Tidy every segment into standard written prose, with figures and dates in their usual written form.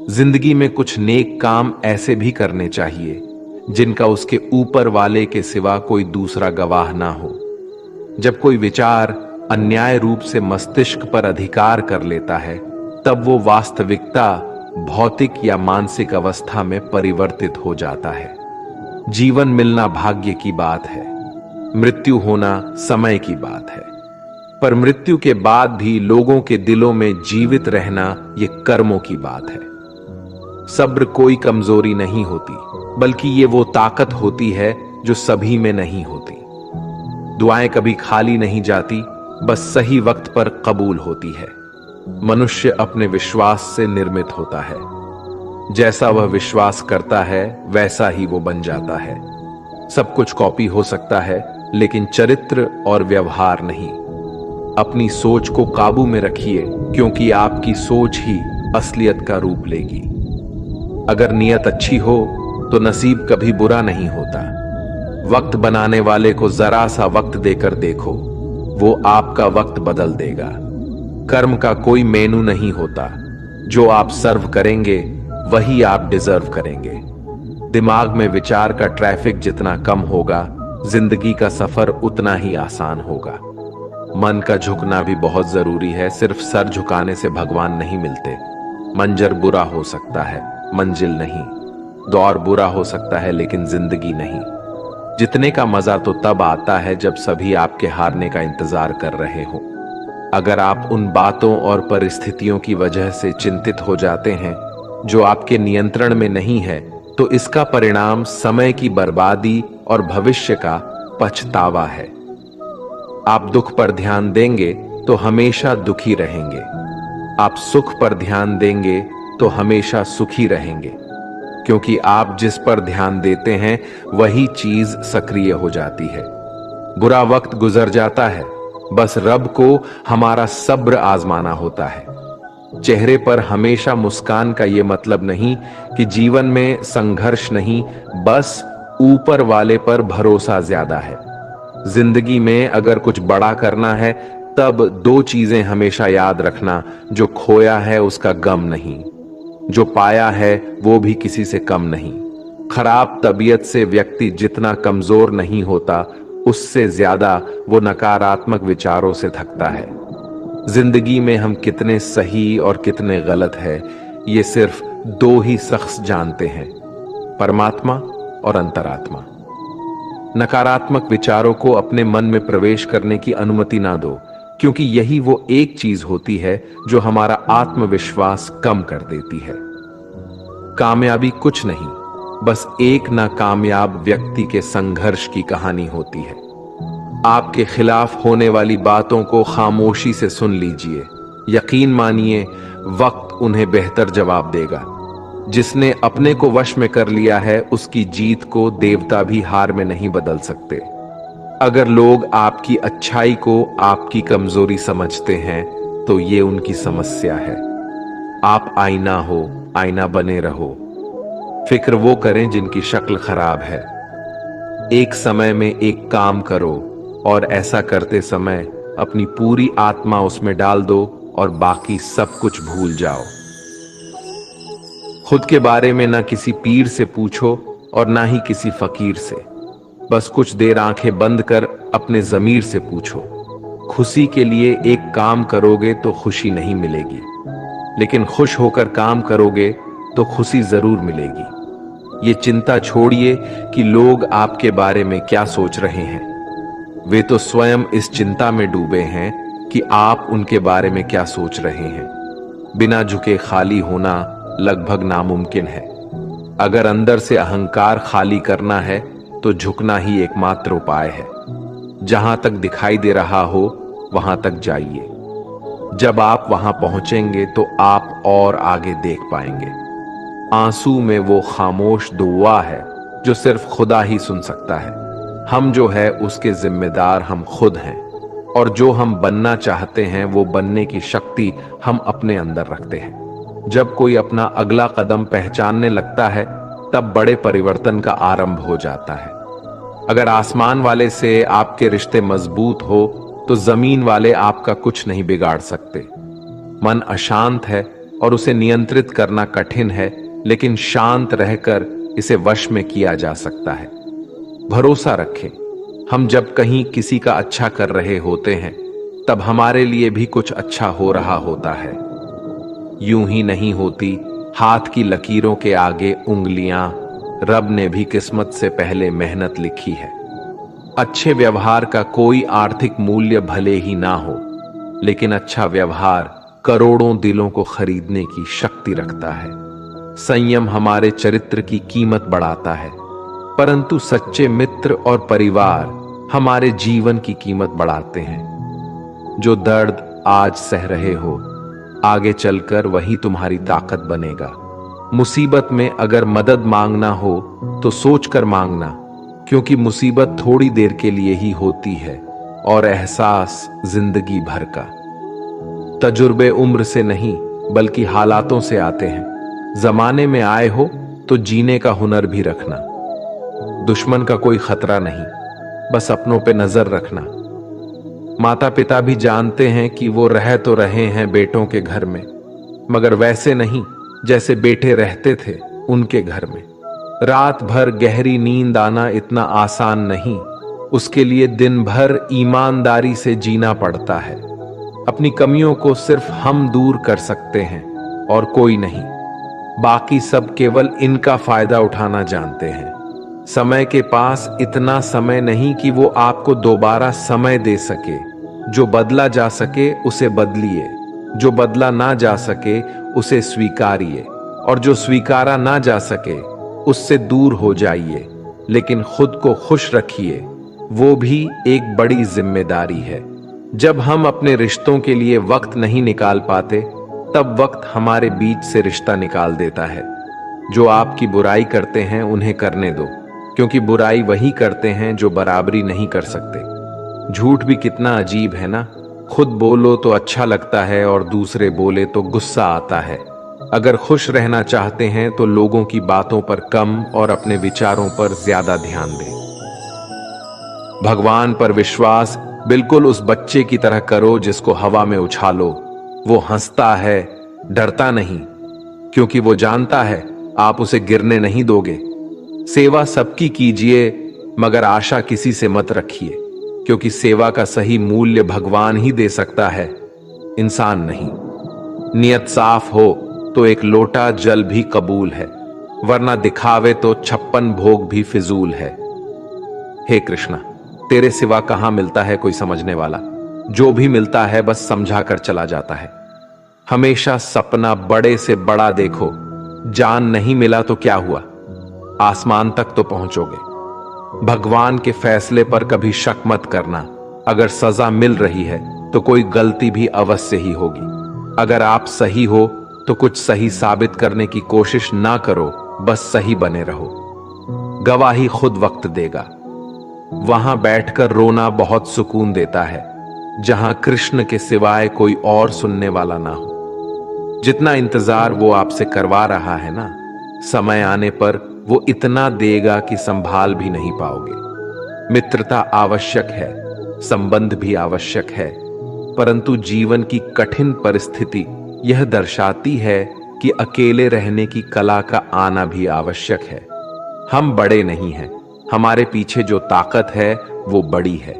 जिंदगी में कुछ नेक काम ऐसे भी करने चाहिए जिनका उसके ऊपर वाले के सिवा कोई दूसरा गवाह ना हो। जब कोई विचार अन्याय रूप से मस्तिष्क पर अधिकार कर लेता है, तब वो वास्तविकता, भौतिक या मानसिक अवस्था में परिवर्तित हो जाता है। जीवन मिलना भाग्य की बात है, मृत्यु होना समय की बात है, पर मृत्यु के बाद भी लोगों के दिलों में जीवित रहना ये कर्मों की बात है। सब्र कोई कमजोरी नहीं होती, बल्कि ये वो ताकत होती है जो सभी में नहीं होती। दुआएं कभी खाली नहीं जाती, बस सही वक्त पर कबूल होती है। मनुष्य अपने विश्वास से निर्मित होता है। जैसा वह विश्वास करता है वैसा ही वो बन जाता है। सब कुछ कॉपी हो सकता है, लेकिन चरित्र और व्यवहार नहीं। अपनी सोच को काबू में रखिए, क्योंकि आपकी सोच ही असलियत का रूप लेगी। अगर नियत अच्छी हो तो नसीब कभी बुरा नहीं होता। वक्त बनाने वाले को जरा सा वक्त देकर देखो, वो आपका वक्त बदल देगा। कर्म का कोई मेनू नहीं होता, जो आप सर्व करेंगे वही आप डिजर्व करेंगे। दिमाग में विचार का ट्रैफिक जितना कम होगा, जिंदगी का सफर उतना ही आसान होगा। मन का झुकना भी बहुत जरूरी है। सिर्फ सर झुकाने से भगवान नहीं मिलते। मंजर बुरा हो सकता है, मंजिल नहीं। दौर बुरा हो सकता है, लेकिन जिंदगी नहीं। जितने का मजा तो तब आता है जब सभी आपके हारने का इंतजार कर रहे हो। अगर आप उन बातों और परिस्थितियों की वजह से चिंतित हो जाते हैं जो आपके नियंत्रण में नहीं है, तो इसका परिणाम समय की बर्बादी और भविष्य का पछतावा है। आप दुख पर ध्यान देंगे तो हमेशा दुखी रहेंगे। आप सुख पर ध्यान देंगे तो हमेशा सुखी रहेंगे, क्योंकि आप जिस पर ध्यान देते हैं वही चीज सक्रिय हो जाती है। बुरा वक्त गुजर जाता है, बस रब को हमारा सब्र आजमाना होता है। चेहरे पर हमेशा मुस्कान का यह मतलब नहीं कि जीवन में संघर्ष नहीं, बस ऊपर वाले पर भरोसा ज्यादा है। जिंदगी में अगर कुछ बड़ा करना है, तब दो चीजें हमेशा याद रखना। जो खोया है उसका गम नहीं, जो पाया है वो भी किसी से कम नहीं। खराब तबीयत से व्यक्ति जितना कमजोर नहीं होता, उससे ज्यादा वो नकारात्मक विचारों से थकता है। जिंदगी में हम कितने सही और कितने गलत है, ये सिर्फ दो ही शख्स जानते हैं, परमात्मा और अंतरात्मा। नकारात्मक विचारों को अपने मन में प्रवेश करने की अनुमति ना दो, क्योंकि यही वो एक चीज होती है जो हमारा आत्मविश्वास कम कर देती है। कामयाबी कुछ नहीं, बस एक नाकामयाब व्यक्ति के संघर्ष की कहानी होती है। आपके खिलाफ होने वाली बातों को खामोशी से सुन लीजिए। यकीन मानिए, वक्त उन्हें बेहतर जवाब देगा। जिसने अपने को वश में कर लिया है, उसकी जीत को देवता भी हार में नहीं बदल सकते। अगर लोग आपकी अच्छाई को आपकी कमजोरी समझते हैं, तो ये उनकी समस्या है। आप आईना हो, आईना बने रहो। फिक्र वो करें जिनकी शक्ल खराब है। एक समय में एक काम करो, और ऐसा करते समय अपनी पूरी आत्मा उसमें डाल दो और बाकी सब कुछ भूल जाओ। खुद के बारे में ना किसी पीर से पूछो और ना ही किसी फकीर से। बस कुछ देर आंखें बंद कर अपने जमीर से पूछो। खुशी के लिए एक काम करोगे तो खुशी नहीं मिलेगी, लेकिन खुश होकर काम करोगे तो खुशी जरूर मिलेगी। ये चिंता छोड़िए कि लोग आपके बारे में क्या सोच रहे हैं। वे तो स्वयं इस चिंता में डूबे हैं कि आप उनके बारे में क्या सोच रहे हैं। बिना झुके खाली होना लगभग नामुमकिन है। अगर अंदर से अहंकार खाली करना है, तो झुकना ही एकमात्र उपाय है। जहां तक दिखाई दे रहा हो वहां तक जाइए। जब आप वहां पहुंचेंगे तो आप और आगे देख पाएंगे। आंसू में वो खामोश दुआ है जो सिर्फ खुदा ही सुन सकता है। हम जो है उसके जिम्मेदार हम खुद हैं, और जो हम बनना चाहते हैं वो बनने की शक्ति हम अपने अंदर रखते हैं। जब कोई अपना अगला कदम पहचानने लगता है, तब बड़े परिवर्तन का आरंभ हो जाता है। अगर आसमान वाले से आपके रिश्ते मजबूत हो, तो जमीन वाले आपका कुछ नहीं बिगाड़ सकते। मन अशांत है और उसे नियंत्रित करना कठिन है, लेकिन शांत रहकर इसे वश में किया जा सकता है। भरोसा रखें, हम जब कहीं किसी का अच्छा कर रहे होते हैं तब हमारे लिए भी कुछ अच्छा हो रहा होता है। यूं ही नहीं होती हाथ की लकीरों के आगे उंगलियां, रब ने भी किस्मत से पहले मेहनत लिखी है। अच्छे व्यवहार का कोई आर्थिक मूल्य भले ही ना हो, लेकिन अच्छा व्यवहार करोड़ों दिलों को खरीदने की शक्ति रखता है। संयम हमारे चरित्र की कीमत बढ़ाता है, परंतु सच्चे मित्र और परिवार हमारे जीवन की कीमत बढ़ाते हैं। जो दर्द आज सह रहे हो, आगे चलकर वही तुम्हारी ताकत बनेगा। मुसीबत में अगर मदद मांगना हो तो सोचकर मांगना, क्योंकि मुसीबत थोड़ी देर के लिए ही होती है और एहसास जिंदगी भर का। तजुर्बे उम्र से नहीं बल्कि हालातों से आते हैं। जमाने में आए हो तो जीने का हुनर भी रखना। दुश्मन का कोई खतरा नहीं, बस अपनों पे नजर रखना। माता पिता भी जानते हैं कि वो रह तो रहे हैं बेटों के घर में, मगर वैसे नहीं जैसे बेटे रहते थे उनके घर में। रात भर गहरी नींद आना इतना आसान नहीं, उसके लिए दिन भर ईमानदारी से जीना पड़ता है। अपनी कमियों को सिर्फ हम दूर कर सकते हैं और कोई नहीं। बाकी सब केवल इनका फायदा उठाना जानते हैं। समय के पास इतना समय नहीं कि वो आपको दोबारा समय दे सके। जो बदला जा सके उसे बदलिए, जो बदला ना जा सके उसे स्वीकारिए, और जो स्वीकारा ना जा सके उससे दूर हो जाइए। लेकिन खुद को खुश रखिए, वो भी एक बड़ी जिम्मेदारी है। जब हम अपने रिश्तों के लिए वक्त नहीं निकाल पाते, तब वक्त हमारे बीच से रिश्ता निकाल देता है। जो आपकी बुराई करते हैं उन्हें करने दो, क्योंकि बुराई वही करते हैं जो बराबरी नहीं कर सकते। झूठ भी कितना अजीब है ना, खुद बोलो तो अच्छा लगता है और दूसरे बोले तो गुस्सा आता है। अगर खुश रहना चाहते हैं तो लोगों की बातों पर कम और अपने विचारों पर ज्यादा ध्यान दें। भगवान पर विश्वास बिल्कुल उस बच्चे की तरह करो जिसको हवा में उछालो। वो हंसता है, डरता नहीं, क्योंकि वो जानता है आप उसे गिरने नहीं दोगे। सेवा सबकी कीजिए, मगर आशा किसी से मत रखिए, क्योंकि सेवा का सही मूल्य भगवान ही दे सकता है, इंसान नहीं। नियत साफ हो तो एक लोटा जल भी कबूल है, वरना दिखावे तो 56 भोग भी फिजूल है। हे कृष्णा, तेरे सिवा कहां मिलता है कोई समझने वाला। जो भी मिलता है बस समझा कर चला जाता है। हमेशा सपना बड़े से बड़ा देखो। जान नहीं मिला तो क्या हुआ, आसमान तक तो पहुंचोगे। भगवान के फैसले पर कभी शक मत करना। अगर सजा मिल रही है तो कोई गलती भी अवश्य ही होगी। अगर आप सही हो तो कुछ सही साबित करने की कोशिश ना करो, बस सही बने रहो। गवाही खुद वक्त देगा। वहां बैठकर रोना बहुत सुकून देता है, जहां कृष्ण के सिवाय कोई और सुनने वाला ना हो। जितना इंतजार वो आपसे करवा रहा है ना, समय आने पर वो इतना देगा कि संभाल भी नहीं पाओगे। मित्रता आवश्यक है, संबंध भी आवश्यक है, परंतु जीवन की कठिन परिस्थिति यह दर्शाती है कि अकेले रहने की कला का आना भी आवश्यक है। हम बड़े नहीं हैं, हमारे पीछे जो ताकत है वो बड़ी है।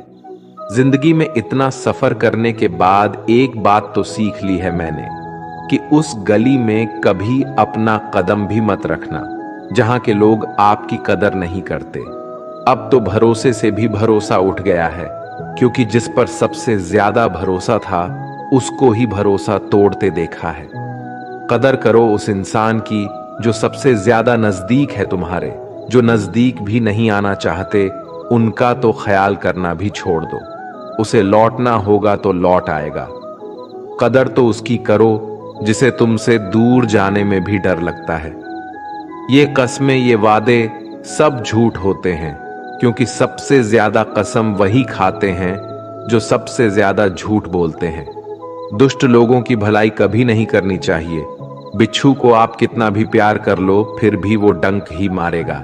जिंदगी में इतना सफर करने के बाद एक बात तो सीख ली है मैंने, कि उस गली में कभी अपना कदम भी मत रखना जहां के लोग आपकी कदर नहीं करते। अब तो भरोसे से भी भरोसा उठ गया है, क्योंकि जिस पर सबसे ज्यादा भरोसा था उसको ही भरोसा तोड़ते देखा है। कदर करो उस इंसान की जो सबसे ज्यादा नजदीक है तुम्हारे। जो नजदीक भी नहीं आना चाहते उनका तो ख्याल करना भी छोड़ दो। उसे लौटना होगा तो लौट आएगा। कदर तो उसकी करो जिसे तुमसे दूर जाने में भी डर लगता है। ये कस्में, ये वादे सब झूठ होते हैं, क्योंकि सबसे ज्यादा कसम वही खाते हैं जो सबसे ज्यादा झूठ बोलते हैं। दुष्ट लोगों की भलाई कभी नहीं करनी चाहिए। बिच्छू को आप कितना भी प्यार कर लो फिर भी वो डंक ही मारेगा।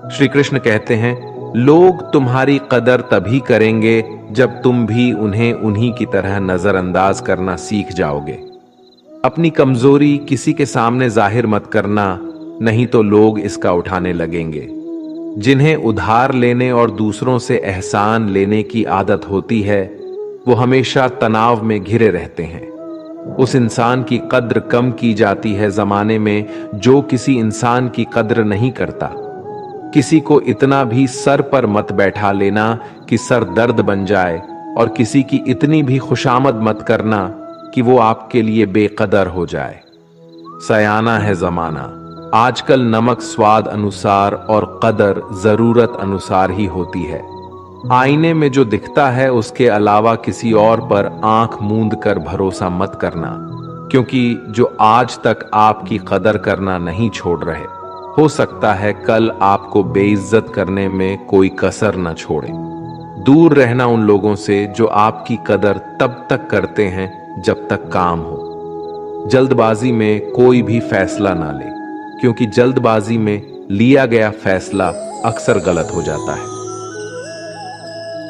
श्री कृष्ण कहते हैं, लोग तुम्हारी कदर तभी करेंगे जब तुम भी उन्हें उन्हीं की तरह नजरअंदाज करना सीख जाओगे। अपनी कमजोरी किसी के सामने जाहिर मत करना, नहीं तो लोग इसका उठाने लगेंगे। जिन्हें उधार लेने और दूसरों से एहसान लेने की आदत होती है, वो हमेशा तनाव में घिरे रहते हैं। उस इंसान की कद्र कम की जाती है जमाने में जो किसी इंसान की कद्र नहीं करता। किसी को इतना भी सर पर मत बैठा लेना कि सर दर्द बन जाए, और किसी की इतनी भी खुशामद मत करना कि वो आपके लिए बेकदर हो जाए। सयाना है जमाना, आजकल नमक स्वाद अनुसार और कदर जरूरत अनुसार ही होती है। आईने में जो दिखता है उसके अलावा किसी और पर आंख मूंद कर भरोसा मत करना, क्योंकि जो आज तक आपकी कदर करना नहीं छोड़ रहे, हो सकता है कल आपको बेइज्जत करने में कोई कसर न छोड़े। दूर रहना उन लोगों से जो आपकी कदर तब तक करते हैं जब तक काम हो। जल्दबाजी में कोई भी फैसला ना ले, क्योंकि जल्दबाजी में लिया गया फैसला अक्सर गलत हो जाता है।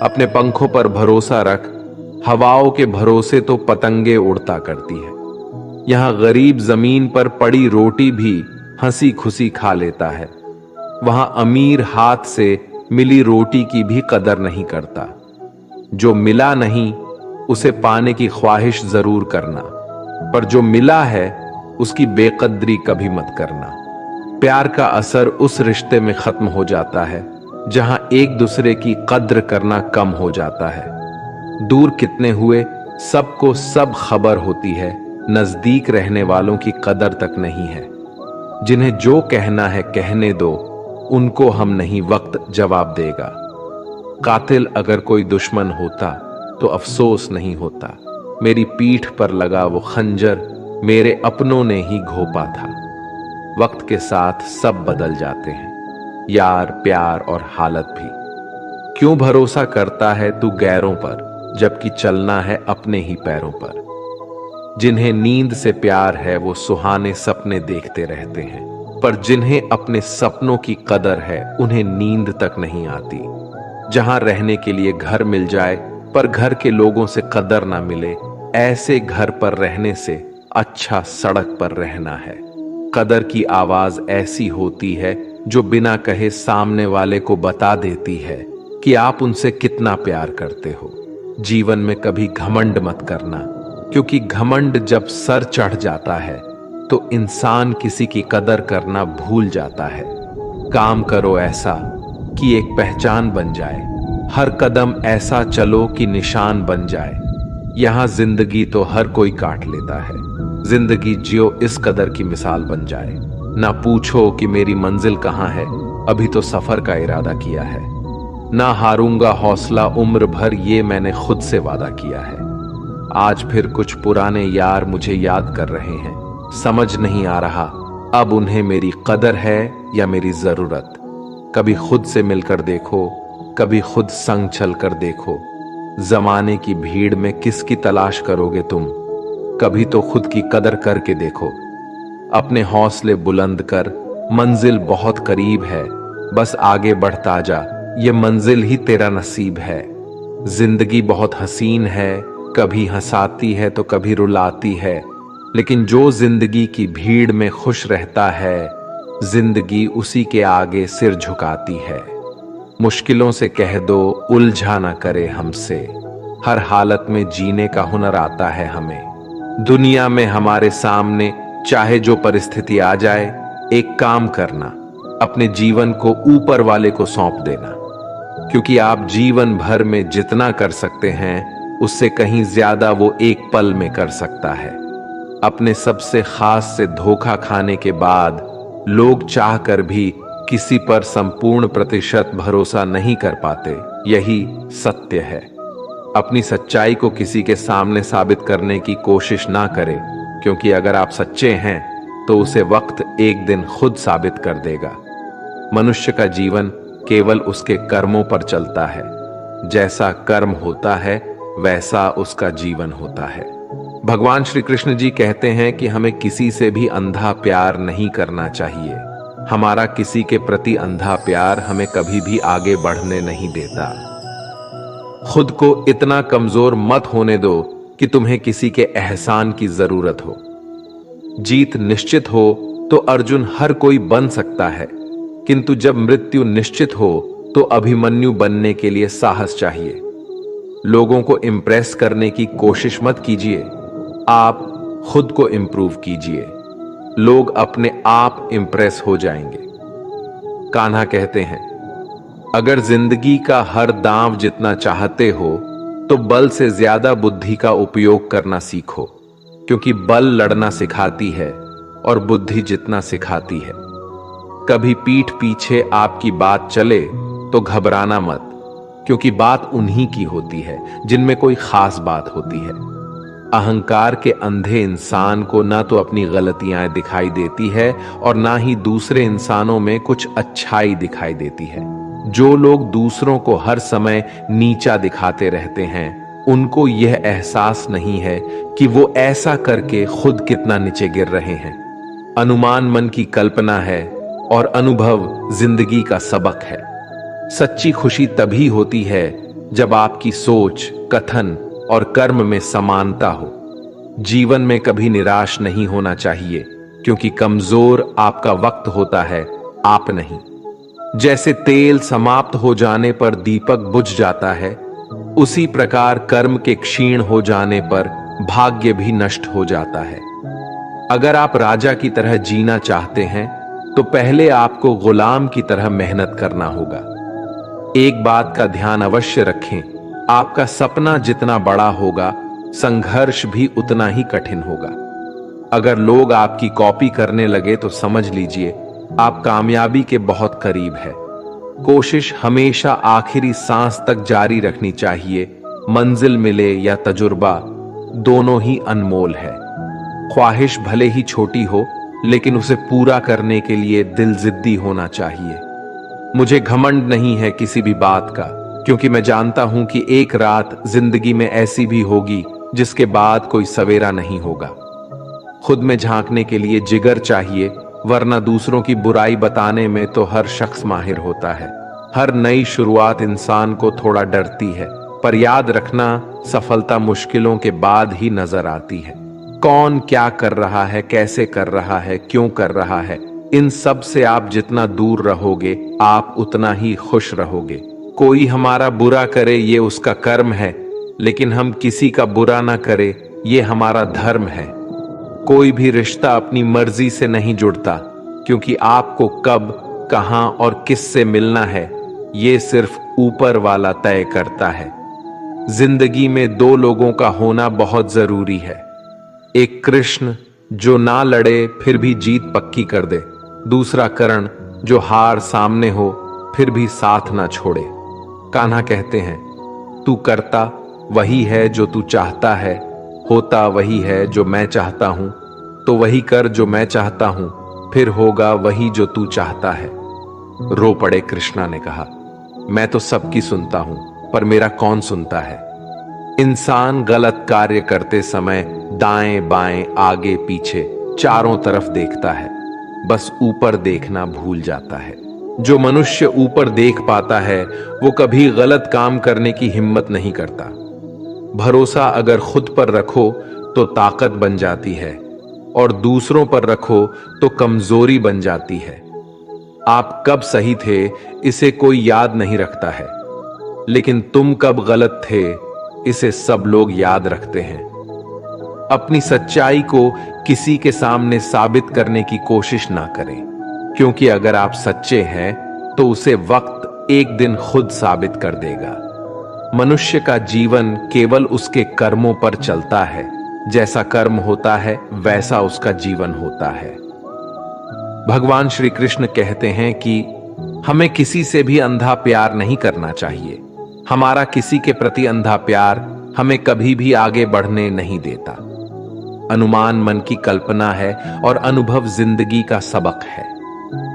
अपने पंखों पर भरोसा रख, हवाओं के भरोसे तो पतंगे उड़ता करती है। यहां गरीब जमीन पर पड़ी रोटी भी हंसी खुशी खा लेता है, वहां अमीर हाथ से मिली रोटी की भी कदर नहीं करता। जो मिला नहीं उसे पाने की ख्वाहिश जरूर करना, पर जो मिला है उसकी बेकदरी कभी मत करना। प्यार का असर उस रिश्ते में खत्म हो जाता है जहां एक दूसरे की कद्र करना कम हो जाता है। दूर कितने हुए सबको सब खबर होती है, नजदीक रहने वालों की कदर तक नहीं है। जिन्हें जो कहना है कहने दो, उनको हम नहीं वक्त जवाब देगा। कातिल अगर कोई दुश्मन होता तो अफसोस नहीं होता, मेरी पीठ पर लगा वो खंजर मेरे अपनों ने ही घोंपा था। वक्त के साथ सब बदल जाते हैं, यार, प्यार और हालत भी। क्यों भरोसा करता है तू गैरों पर, जबकि चलना है अपने ही पैरों पर। जिन्हें नींद से प्यार है वो सुहाने सपने देखते रहते हैं, पर जिन्हें अपने सपनों की कदर है उन्हें नींद तक नहीं आती। जहां रहने के लिए घर मिल जाए पर घर के लोगों से कदर ना मिले, ऐसे घर पर रहने से अच्छा सड़क पर रहना है। कदर की आवाज ऐसी होती है जो बिना कहे सामने वाले को बता देती है कि आप उनसे कितना प्यार करते हो। जीवन में कभी घमंड मत करना, क्योंकि घमंड जब सर चढ़ जाता है तो इंसान किसी की कदर करना भूल जाता है। काम करो ऐसा कि एक पहचान बन जाए, हर कदम ऐसा चलो कि निशान बन जाए। यहां जिंदगी तो हर कोई काट लेता है, जिंदगी जियो इस कदर की मिसाल बन जाए। ना पूछो कि मेरी मंजिल कहां है, अभी तो सफर का इरादा किया है। ना हारूंगा हौसला उम्र भर, ये मैंने खुद से वादा किया है। आज फिर कुछ पुराने यार मुझे याद कर रहे हैं, समझ नहीं आ रहा अब उन्हें मेरी कदर है या मेरी जरूरत। कभी खुद से मिलकर देखो, कभी खुद संग चल कर देखो। जमाने की भीड़ में किसकी तलाश करोगे तुम, कभी तो खुद की कदर करके देखो। अपने हौसले बुलंद कर, मंजिल बहुत करीब है, बस आगे बढ़ता जा, ये मंजिल ही तेरा नसीब है। जिंदगी बहुत हसीन है, कभी हंसाती है तो कभी रुलाती है, लेकिन जो जिंदगी की भीड़ में खुश रहता है, जिंदगी उसी के आगे सिर झुकाती है। मुश्किलों से कह दो उलझा ना करे हमसे, हर हालत में जीने का हुनर आता है हमें। दुनिया में हमारे सामने चाहे जो परिस्थिति आ जाए, एक काम करना, अपने जीवन को ऊपर वाले को सौंप देना, क्योंकि आप जीवन भर में जितना कर सकते हैं उससे कहीं ज्यादा वो एक पल में कर सकता है। अपने सबसे खास से धोखा खाने के बाद लोग चाहकर भी किसी पर संपूर्ण प्रतिशत भरोसा नहीं कर पाते, यही सत्य है। अपनी सच्चाई को किसी के सामने साबित करने की कोशिश ना करें, क्योंकि अगर आप सच्चे हैं तो उसे वक्त एक दिन खुद साबित कर देगा। मनुष्य का जीवन केवल उसके कर्मों पर चलता है, जैसा कर्म होता है वैसा उसका जीवन होता है। भगवान श्री कृष्ण जी कहते हैं कि हमें किसी से भी अंधा प्यार नहीं करना चाहिए। हमारा किसी के प्रति अंधा प्यार हमें कभी भी आगे बढ़ने नहीं देता। खुद को इतना कमजोर मत होने दो कि तुम्हें किसी के एहसान की जरूरत हो। जीत निश्चित हो तो अर्जुन हर कोई बन सकता है, किंतु जब मृत्यु निश्चित हो तो अभिमन्यु बनने के लिए साहस चाहिए। लोगों को इंप्रेस करने की कोशिश मत कीजिए, आप खुद को इंप्रूव कीजिए। लोग अपने आप इंप्रेस हो जाएंगे। कान्हा कहते हैं, अगर जिंदगी का हर दांव जितना चाहते हो तो बल से ज्यादा बुद्धि का उपयोग करना सीखो, क्योंकि बल लड़ना सिखाती है और बुद्धि जितना सिखाती है। कभी पीठ पीछे आपकी बात चले तो घबराना मत, क्योंकि बात उन्हीं की होती है जिनमें कोई खास बात होती है। अहंकार के अंधे इंसान को ना तो अपनी गलतियां दिखाई देती है और ना ही दूसरे इंसानों में कुछ अच्छाई दिखाई देती है। जो लोग दूसरों को हर समय नीचा दिखाते रहते हैं, उनको यह एहसास नहीं है कि वो ऐसा करके खुद कितना नीचे गिर रहे हैं। अनुमान मन की कल्पना है और अनुभव जिंदगी का सबक है। सच्ची खुशी तभी होती है जब आपकी सोच, कथन और कर्म में समानता हो। जीवन में कभी निराश नहीं होना चाहिए, क्योंकि कमजोर आपका वक्त होता है, आप नहीं। जैसे तेल समाप्त हो जाने पर दीपक बुझ जाता है, उसी प्रकार कर्म के क्षीण हो जाने पर भाग्य भी नष्ट हो जाता है। अगर आप राजा की तरह जीना चाहते हैं तो पहले आपको गुलाम की तरह मेहनत करना होगा। एक बात का ध्यान अवश्य रखें, आपका सपना जितना बड़ा होगा, संघर्ष भी उतना ही कठिन होगा। अगर लोग आपकी कॉपी करने लगे तो समझ लीजिए आप कामयाबी के बहुत करीब है। कोशिश हमेशा आखिरी सांस तक जारी रखनी चाहिए। मंजिल मिले या तजुर्बा, दोनों ही अनमोल है। ख्वाहिश भले ही छोटी हो, लेकिन उसे पूरा करने के लिए दिल जिद्दी होना चाहिए। मुझे घमंड नहीं है किसी भी बात का, क्योंकि मैं जानता हूं कि एक रात जिंदगी में ऐसी भी होगी जिसके बाद कोई सवेरा नहीं होगा। खुद में झांकने के लिए जिगर चाहिए, वरना दूसरों की बुराई बताने में तो हर शख्स माहिर होता है। हर नई शुरुआत इंसान को थोड़ा डरती है, पर याद रखना, सफलता मुश्किलों के बाद ही नजर आती है। कौन क्या कर रहा है, कैसे कर रहा है, क्यों कर रहा है, इन सब से आप जितना दूर रहोगे, आप उतना ही खुश रहोगे। कोई हमारा बुरा करे ये उसका कर्म है, लेकिन हम किसी का बुरा ना करे ये हमारा धर्म है। कोई भी रिश्ता अपनी मर्जी से नहीं जुड़ता, क्योंकि आपको कब, कहां और किससे मिलना है ये सिर्फ ऊपर वाला तय करता है। जिंदगी में दो लोगों का होना बहुत जरूरी है। एक कृष्ण जो ना लड़े फिर भी जीत पक्की कर दे, दूसरा कर्ण जो हार सामने हो फिर भी साथ ना छोड़े। कान्हा कहते हैं, तू करता वही है जो तू चाहता है, होता वही है जो मैं चाहता हूं, तो वही कर जो मैं चाहता हूं, फिर होगा वही जो तू चाहता है। रो पड़े कृष्णा ने कहा, मैं तो सबकी सुनता हूं, पर मेरा कौन सुनता है। इंसान गलत कार्य करते समय दाएं बाएं आगे पीछे चारों तरफ देखता है, बस ऊपर देखना भूल जाता है। जो मनुष्य ऊपर देख पाता है वो कभी गलत काम करने की हिम्मत नहीं करता। भरोसा अगर खुद पर रखो तो ताकत बन जाती है, और दूसरों पर रखो तो कमजोरी बन जाती है। आप कब सही थे इसे कोई याद नहीं रखता है, लेकिन तुम कब गलत थे इसे सब लोग याद रखते हैं। अपनी सच्चाई को किसी के सामने साबित करने की कोशिश ना करें, क्योंकि अगर आप सच्चे हैं तो उसे वक्त एक दिन खुद साबित कर देगा। मनुष्य का जीवन केवल उसके कर्मों पर चलता है। जैसा कर्म होता है वैसा उसका जीवन होता है। भगवान श्री कृष्ण कहते हैं कि हमें किसी से भी अंधा प्यार नहीं करना चाहिए। हमारा किसी के प्रति अंधा प्यार हमें कभी भी आगे बढ़ने नहीं देता। अनुमान मन की कल्पना है और अनुभव जिंदगी का सबक है।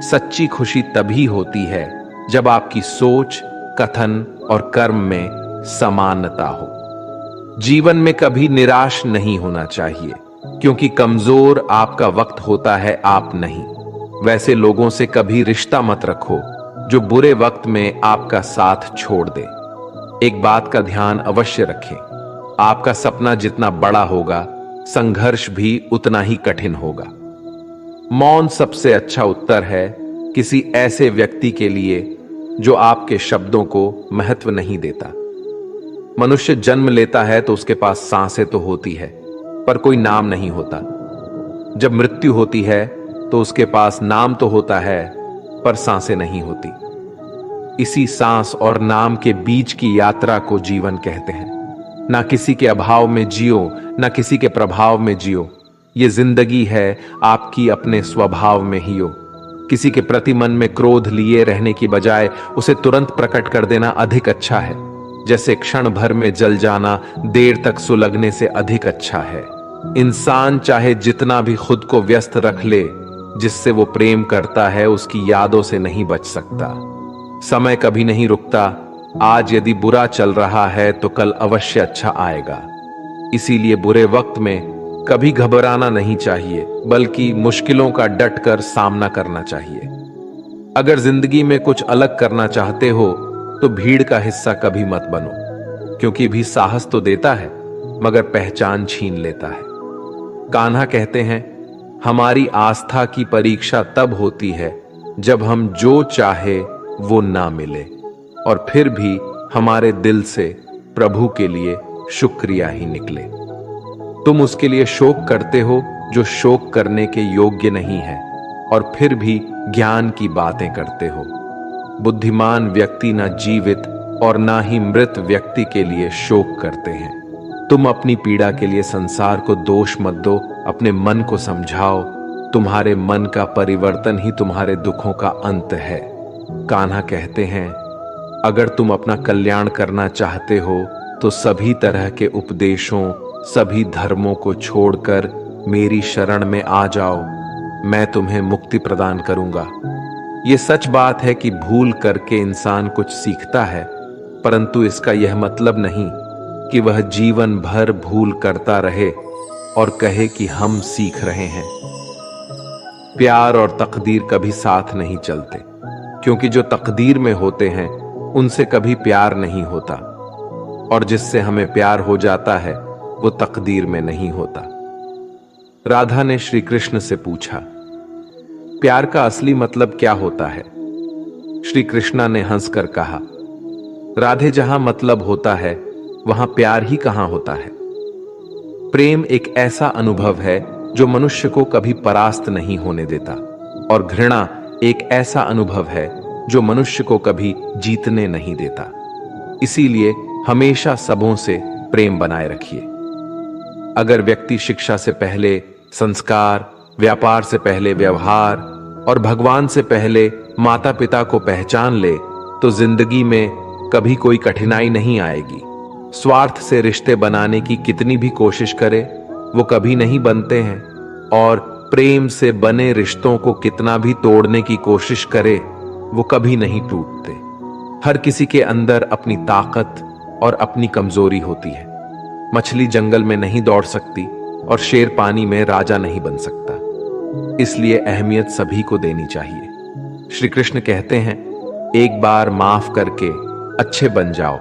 सच्ची खुशी तभी होती है जब आपकी सोच, कथन और कर्म में समानता हो। जीवन में कभी निराश नहीं होना चाहिए, क्योंकि कमजोर आपका वक्त होता है, आप नहीं। वैसे लोगों से कभी रिश्ता मत रखो जो बुरे वक्त में आपका साथ छोड़ दे। एक बात का ध्यान अवश्य रखें, आपका सपना जितना बड़ा होगा, संघर्ष भी उतना ही कठिन होगा। मौन सबसे अच्छा उत्तर है किसी ऐसे व्यक्ति के लिए जो आपके शब्दों को महत्व नहीं देता। मनुष्य जन्म लेता है तो उसके पास सांसें तो होती है, पर कोई नाम नहीं होता। जब मृत्यु होती है तो उसके पास नाम तो होता है, पर सांसें नहीं होती। इसी सांस और नाम के बीच की यात्रा को जीवन कहते हैं। ना किसी के अभाव में जियो, ना किसी के प्रभाव में जियो। ये जिंदगी है आपकी अपने स्वभाव में ही हो। किसी के प्रति मन में क्रोध लिए रहने की बजाय उसे तुरंत प्रकट कर देना अधिक अच्छा है। जैसे क्षण भर में जल जाना देर तक सुलगने से अधिक अच्छा है। इंसान चाहे जितना भी खुद को व्यस्त रख ले, जिससे वो प्रेम करता है उसकी यादों से नहीं बच सकता। समय कभी नहीं रुकता। आज यदि बुरा चल रहा है तो कल अवश्य अच्छा आएगा। इसीलिए बुरे वक्त में कभी घबराना नहीं चाहिए, बल्कि मुश्किलों का डट कर सामना करना चाहिए। अगर जिंदगी में कुछ अलग करना चाहते हो तो भीड़ का हिस्सा कभी मत बनो, क्योंकि भी साहस तो देता है मगर पहचान छीन लेता है। कान्हा कहते हैं, हमारी आस्था की परीक्षा तब होती है जब हम जो चाहे वो ना मिले और फिर भी हमारे दिल से प्रभु के लिए शुक्रिया ही निकले। तुम उसके लिए शोक करते हो जो शोक करने के योग्य नहीं है, और फिर भी ज्ञान की बातें करते हो। बुद्धिमान व्यक्ति ना जीवित और ना ही मृत व्यक्ति के लिए शोक करते हैं। तुम अपनी पीड़ा के लिए संसार को दोष मत दो, अपने मन को समझाओ। तुम्हारे मन का परिवर्तन ही तुम्हारे दुखों का अंत है। कान्हा कहते हैं, अगर तुम अपना कल्याण करना चाहते हो तो सभी तरह के उपदेशों, सभी धर्मों को छोड़कर मेरी शरण में आ जाओ। मैं तुम्हें मुक्ति प्रदान करूंगा। ये सच बात है कि भूल करके इंसान कुछ सीखता है, परंतु इसका यह मतलब नहीं कि वह जीवन भर भूल करता रहे और कहे कि हम सीख रहे हैं। प्यार और तकदीर कभी साथ नहीं चलते, क्योंकि जो तकदीर में होते हैं उनसे कभी प्यार नहीं होता, और जिससे हमें प्यार हो जाता है वो तकदीर में नहीं होता। राधा ने श्री कृष्ण से पूछा, प्यार का असली मतलब क्या होता है? श्री कृष्णा ने हंसकर कहा, राधे, जहां मतलब होता है वहां प्यार ही कहां होता है। प्रेम एक ऐसा अनुभव है जो मनुष्य को कभी परास्त नहीं होने देता, और घृणा एक ऐसा अनुभव है जो मनुष्य को कभी जीतने नहीं देता। इसीलिए हमेशा सबों से प्रेम बनाए रखिए। अगर व्यक्ति शिक्षा से पहले संस्कार, व्यापार से पहले व्यवहार और भगवान से पहले माता पिता को पहचान ले तो जिंदगी में कभी कोई कठिनाई नहीं आएगी। स्वार्थ से रिश्ते बनाने की कितनी भी कोशिश करे वो कभी नहीं बनते हैं, और प्रेम से बने रिश्तों को कितना भी तोड़ने की कोशिश करे वो कभी नहीं टूटते। हर किसी के अंदर अपनी ताकत और अपनी कमजोरी होती है। मछली जंगल में नहीं दौड़ सकती और शेर पानी में राजा नहीं बन सकता। इसलिए अहमियत सभी को देनी चाहिए। श्री कृष्ण कहते हैं, एक बार माफ करके अच्छे बन जाओ,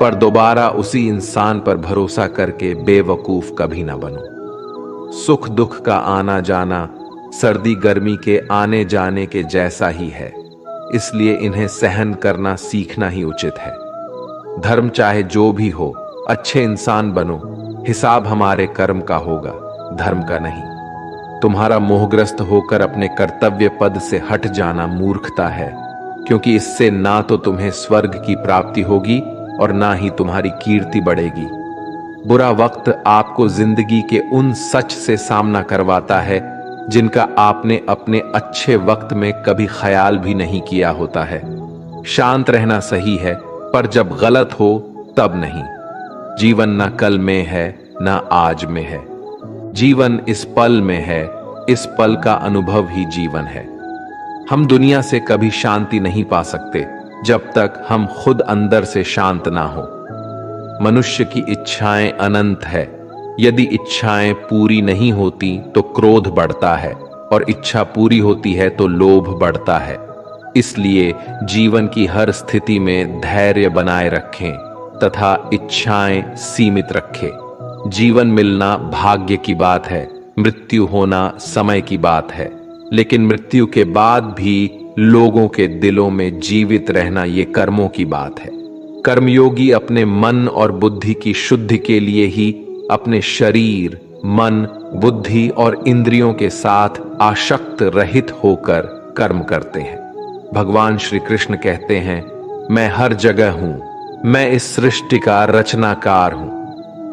पर दोबारा उसी इंसान पर भरोसा करके बेवकूफ कभी ना बनो। सुख दुख का आना जाना सर्दी गर्मी के आने जाने के जैसा ही है, इसलिए इन्हें सहन करना सीखना ही उचित है। धर्म चाहे जो भी हो, अच्छे इंसान बनो। हिसाब हमारे कर्म का होगा, धर्म का नहीं। तुम्हारा मोहग्रस्त होकर अपने कर्तव्य पद से हट जाना मूर्खता है, क्योंकि इससे ना तो तुम्हें स्वर्ग की प्राप्ति होगी और ना ही तुम्हारी कीर्ति बढ़ेगी। बुरा वक्त आपको जिंदगी के उन सच से सामना करवाता है जिनका आपने अपने अच्छे वक्त में कभी ख्याल भी नहीं किया होता है। शांत रहना सही है, पर जब गलत हो तब नहीं। जीवन ना कल में है ना आज में है, जीवन इस पल में है। इस पल का अनुभव ही जीवन है। हम दुनिया से कभी शांति नहीं पा सकते जब तक हम खुद अंदर से शांत ना हो। मनुष्य की इच्छाएं अनंत है। यदि इच्छाएं पूरी नहीं होती तो क्रोध बढ़ता है, और इच्छा पूरी होती है तो लोभ बढ़ता है। इसलिए जीवन की हर स्थिति में धैर्य बनाए रखें तथा इच्छाएं सीमित रखें। जीवन मिलना भाग्य की बात है, मृत्यु होना समय की बात है, लेकिन मृत्यु के बाद भी लोगों के दिलों में जीवित रहना ये कर्मों की बात है। कर्मयोगी अपने मन और बुद्धि की शुद्धि के लिए ही अपने शरीर, मन, बुद्धि और इंद्रियों के साथ आसक्त रहित होकर कर्म करते हैं। भगवान श्री कृष्ण कहते हैं, मैं हर जगह हूं, मैं इस सृष्टि का रचनाकार हूं।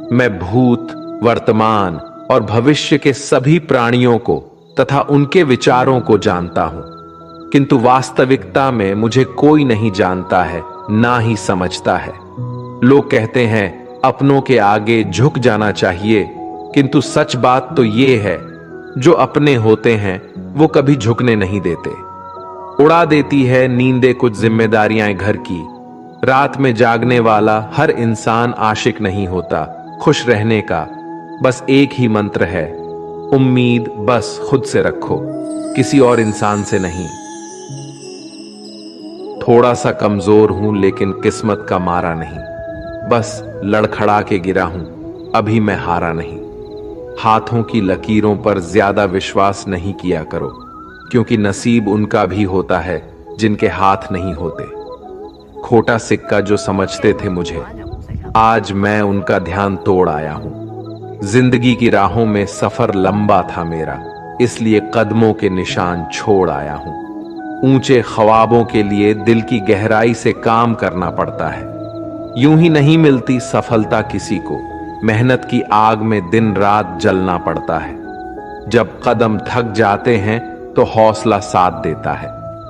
मैं भूत, वर्तमान और भविष्य के सभी प्राणियों को तथा उनके विचारों को जानता हूं, किंतु वास्तविकता में मुझे कोई नहीं जानता है, ना ही समझता है। लोग कहते हैं अपनों के आगे झुक जाना चाहिए, किंतु सच बात तो ये है, जो अपने होते हैं वो कभी झुकने नहीं देते। उड़ा देती है नींदे कुछ जिम्मेदारियां घर की। रात में जागने वाला हर इंसान आशिक नहीं होता। खुश रहने का बस एक ही मंत्र है, उम्मीद बस खुद से रखो, किसी और इंसान से नहीं। थोड़ा सा कमजोर हूं लेकिन किस्मत का मारा नहीं, बस लड़खड़ा के गिरा हूं, अभी मैं हारा नहीं। हाथों की लकीरों पर ज्यादा विश्वास नहीं किया करो, क्योंकि नसीब उनका भी होता है जिनके हाथ नहीं होते। खोटा सिक्का जो समझते थे मुझे, आज मैं उनका ध्यान तोड़ आया हूं। जिंदगी की राहों में सफर लंबा था मेरा, इसलिए कदमों के निशान छोड़ आया हूं। ऊंचे ख्वाबों के लिए दिल की गहराई से काम करना पड़ता है। यूं ही नहीं मिलती सफलता किसी को, मेहनत की आग में दिन रात जलना पड़ता है। जब कदम थक जाते हैं तो हौसला साथ देता है,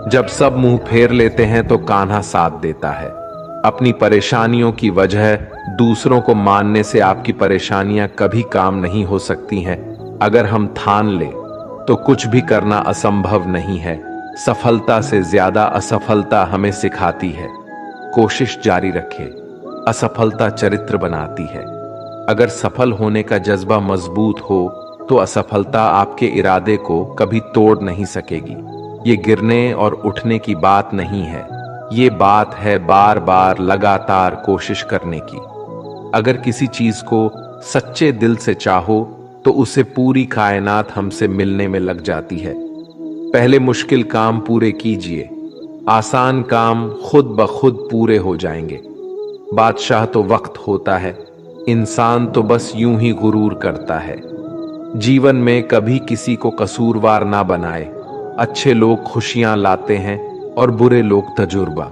जब सब मुंह फेर लेते हैं तो कान्हा साथ देता है। अपनी परेशानियों की वजह दूसरों को मानने से आपकी परेशानियां कभी काम नहीं हो सकती हैं। अगर हम ठान ले तो कुछ भी करना असंभव नहीं है। सफलता से ज्यादा असफलता हमें सिखाती है। कोशिश जारी रखें, असफलता चरित्र बनाती है। अगर सफल होने का जज्बा मजबूत हो तो असफलता आपके इरादे को कभी तोड़ नहीं सकेगी। ये गिरने और उठने की बात नहीं है, ये बात है बार बार लगातार कोशिश करने की। अगर किसी चीज को सच्चे दिल से चाहो तो उसे पूरी कायनात हमसे मिलने में लग जाती है। पहले मुश्किल काम पूरे कीजिए, आसान काम खुद ब खुद पूरे हो जाएंगे। बादशाह तो वक्त होता है, इंसान तो बस यूं ही गुरूर करता है। जीवन में कभी किसी को कसूरवार ना बनाए। अच्छे लोग खुशियां लाते हैं और बुरे लोग तजुर्बा।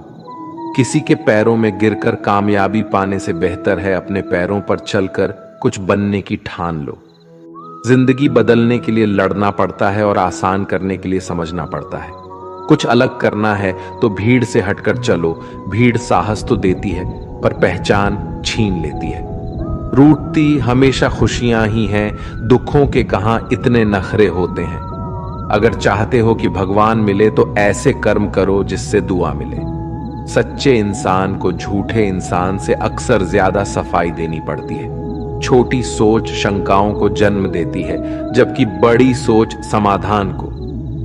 किसी के पैरों में गिरकर कामयाबी पाने से बेहतर है अपने पैरों पर चलकर कुछ बनने की ठान लो। जिंदगी बदलने के लिए लड़ना पड़ता है और आसान करने के लिए समझना पड़ता है। कुछ अलग करना है तो भीड़ से हटकर चलो। भीड़ साहस तो देती है पर पहचान छीन लेती है। रूठती हमेशा खुशियां ही हैं, दुखों के कहां इतने नखरे होते हैं। अगर चाहते हो कि भगवान मिले तो ऐसे कर्म करो जिससे दुआ मिले। सच्चे इंसान को झूठे इंसान से अक्सर ज्यादा सफाई देनी पड़ती है। छोटी सोच शंकाओं को जन्म देती है, जबकि बड़ी सोच समाधान को।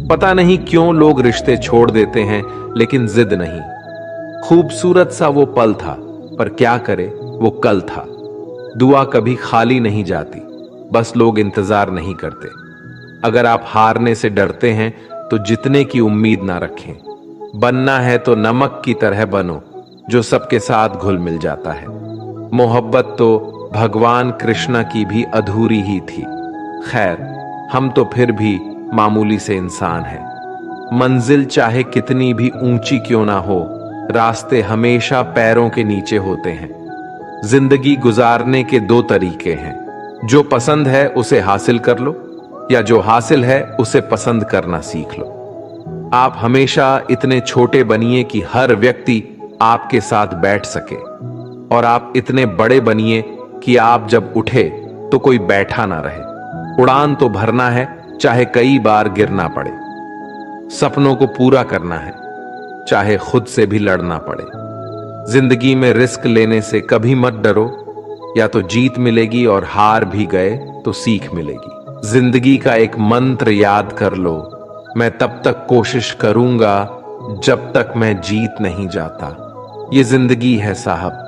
पता नहीं क्यों लोग रिश्ते छोड़ देते हैं, लेकिन जिद नहीं। खूबसूरत सा वो पल था, पर क्या करे वो कल था। दुआ कभी खाली नहीं जाती, बस लोग इंतजार नहीं करते। अगर आप हारने से डरते हैं तो जीतने की उम्मीद ना रखें। बनना है तो नमक की तरह बनो, जो सबके साथ घुल मिल जाता है। मोहब्बत तो भगवान कृष्ण की भी अधूरी ही थी। खैर, हम तो फिर भी मामूली से इंसान हैं। मंजिल चाहे कितनी भी ऊंची क्यों ना हो, रास्ते हमेशा पैरों के नीचे होते हैं। जिंदगी गुजारने के दो तरीके हैं, जो पसंद है उसे हासिल कर लो, या जो हासिल है उसे पसंद करना सीख लो। आप हमेशा इतने छोटे बनिए कि हर व्यक्ति आपके साथ बैठ सके, और आप इतने बड़े बनिए कि आप जब उठे तो कोई बैठा ना रहे। उड़ान तो भरना है, चाहे कई बार गिरना पड़े। सपनों को पूरा करना है, चाहे खुद से भी लड़ना पड़े। जिंदगी में रिस्क लेने से कभी मत डरो, या तो जीत मिलेगी और हार भी गए तो सीख मिलेगी। जिंदगी का एक मंत्र याद कर लो, मैं तब तक कोशिश करूंगा जब तक मैं जीत नहीं जाता। ये जिंदगी है साहब,